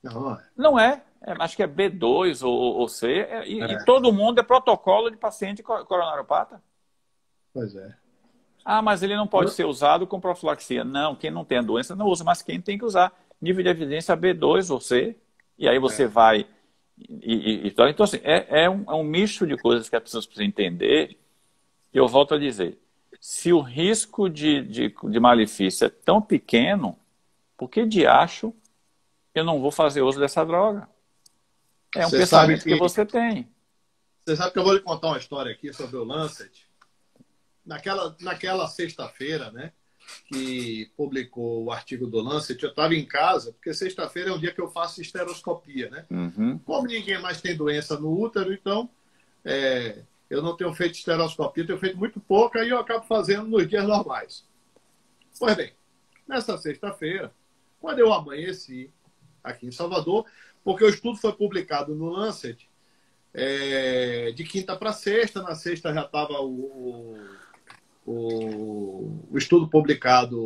Não é. Não é. Acho que é B2 ou C. E todo mundo é protocolo de paciente coronariopata. Pois é. Ah, mas ele não pode ser usado com profilaxia. Não, quem não tem a doença não usa, mas quem tem que usar nível de evidência B2 ou C. E aí você vai... Então, assim, é um misto de coisas que as pessoas precisam entender. E eu volto a dizer, se o risco de malefício é tão pequeno, por que de acho eu não vou fazer uso dessa droga? É um pensamento que você tem. Você sabe que eu vou lhe contar uma história aqui sobre o Lancet. Naquela sexta-feira, né, que publicou o artigo do Lancet, eu estava em casa, porque sexta-feira é um dia que eu faço esteroscopia, né? Uhum. Como ninguém mais tem doença no útero, então eu não tenho feito esteroscopia, tenho feito muito pouco, aí eu acabo fazendo nos dias normais. Pois bem, nessa sexta-feira, quando eu amanheci aqui em Salvador, porque o estudo foi publicado no Lancet de quinta para sexta, na sexta já estava o estudo publicado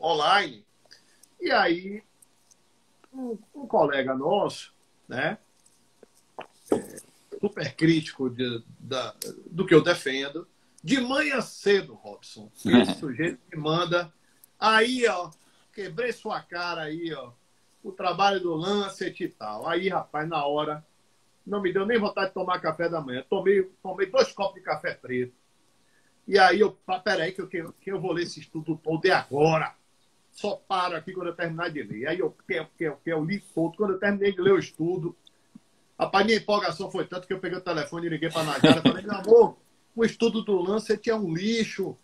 online, e aí um colega nosso, né, super crítico do que eu defendo, de manhã cedo, Robson, esse sujeito me manda, aí, ó, quebrei sua cara aí, ó, o trabalho do Lancet e tal. Aí, rapaz, na hora, não me deu nem vontade de tomar café da manhã. Tomei 2 copos de café preto. E aí peraí que eu vou ler esse estudo todo agora. Só paro aqui quando eu terminar de ler. Aí eu li todo. Quando eu terminei de ler o estudo, rapaz, minha empolgação foi tanto que eu peguei o telefone e liguei para a Nagara e falei, meu amor, o estudo do Lancet é um lixo,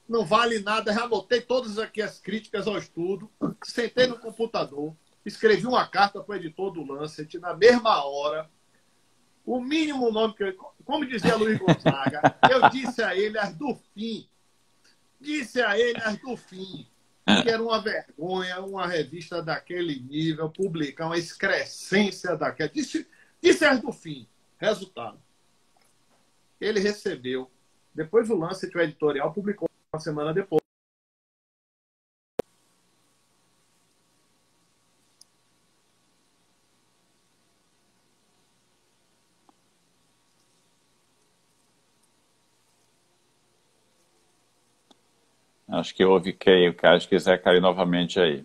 não vale nada. Já anotei todas aqui as críticas ao estudo, sentei no computador, escrevi uma carta para o editor do Lancet na mesma hora. O mínimo nome que como dizia Luiz Gonzaga, eu disse a ele as do fim. Disse a ele as do fim. Que era uma vergonha, uma revista daquele nível, publicar uma excrescência daquela. Disse as do fim. Resultado. Ele recebeu. Depois o Lancet, o editorial, publicou uma semana depois. Acho que houve o cara que quiser cair novamente aí.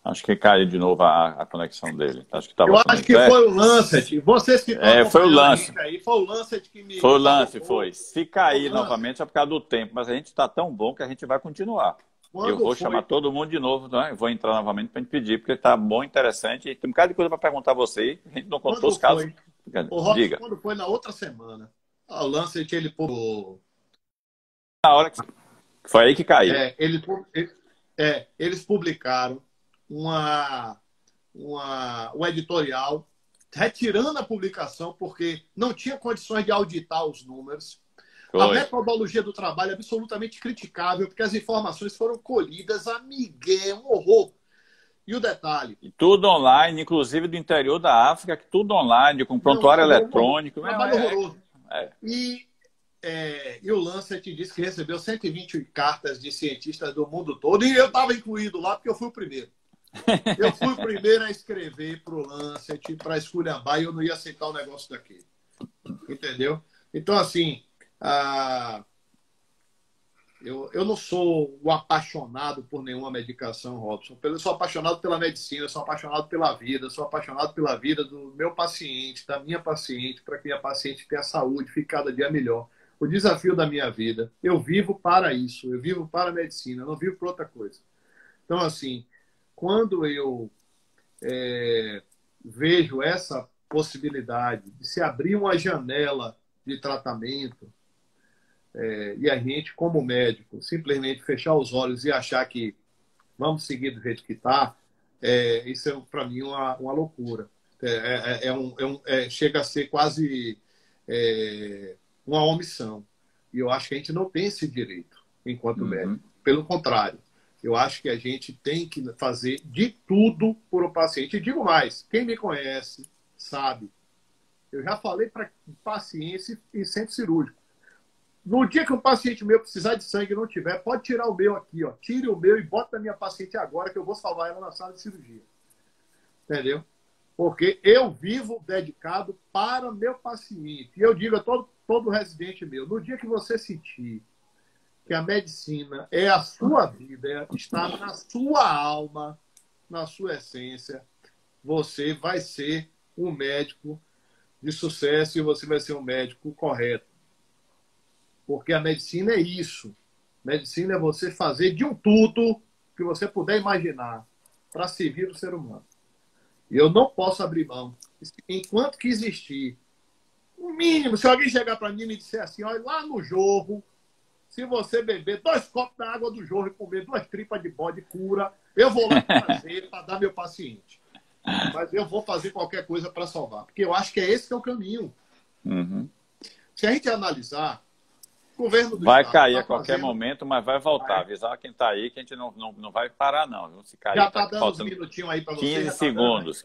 Acho que caiu de novo a conexão dele. Acho que eu acho que foi o Lancet. Vocês que estão foi o Lancet. Aí, foi o Lancet que me... Foi o Lancet, foi. Se cair novamente é por causa do tempo, mas a gente está tão bom que a gente vai continuar. Eu vou chamar todo mundo de novo, né? Vou entrar novamente para a gente pedir, porque está bom, interessante. Tem um bocado de coisa para perguntar a você. A gente não contou os casos. Diga. Quando foi na outra semana, o Lancet, ele publicou... Na hora que... Foi aí que caiu. Eles publicaram um editorial retirando a publicação porque não tinha condições de auditar os números. A metodologia do trabalho é absolutamente criticável, porque as informações foram colhidas a migué, um horror. E o detalhe... E tudo online, inclusive do interior da África, que tudo online, com prontuário eletrônico. Trabalho horroroso. E o Lancet disse que recebeu 120 cartas de cientistas do mundo todo, e eu estava incluído lá porque eu fui o primeiro. Eu fui o primeiro a escrever para o Lancet, para esculhambar, e eu não ia aceitar o negócio daquele. Entendeu? Então, assim... Eu não sou o apaixonado por nenhuma medicação, Robson. Eu sou apaixonado pela medicina, eu sou apaixonado pela vida, eu sou apaixonado pela vida do meu paciente, da minha paciente, para que minha paciente tenha saúde, fique cada dia melhor. O desafio da minha vida, eu vivo para isso, eu vivo para a medicina, eu não vivo para outra coisa. Então, assim, quando eu vejo essa possibilidade de se abrir uma janela de tratamento, e a gente, como médico, simplesmente fechar os olhos e achar que vamos seguir do jeito que está, isso é, para mim, uma loucura. Chega a ser quase uma omissão. E eu acho que a gente não tem esse direito enquanto médico. Pelo contrário, eu acho que a gente tem que fazer de tudo por um paciente. E digo mais, quem me conhece sabe. Eu já falei para pacientes em centro cirúrgico. No dia que um paciente meu precisar de sangue e não tiver, pode tirar o meu aqui, ó. Tire o meu e bota na minha paciente agora que eu vou salvar ela na sala de cirurgia. Entendeu? Porque eu vivo dedicado para meu paciente. E eu digo a todo residente meu, no dia que você sentir que a medicina é a sua vida, está na sua alma, na sua essência, você vai ser um médico de sucesso e você vai ser um médico correto. Porque a medicina é isso. Medicina é você fazer de um tudo que você puder imaginar para servir o ser humano. E eu não posso abrir mão. Enquanto que existir, o mínimo, se alguém chegar para mim e me disser assim, olha, lá no jorro, se você beber 2 copos da água do jorro e comer 2 tripas de bode cura, eu vou lá fazer para dar meu paciente. Mas eu vou fazer qualquer coisa para salvar. Porque eu acho que esse que é o caminho. Se a gente analisar, o governo do vai Estado cair tá a qualquer momento, mas vai voltar. Avisar quem está aí que a gente não vai parar, não. Se cair, já está dando uns minutinhos aí para você. 15 segundos.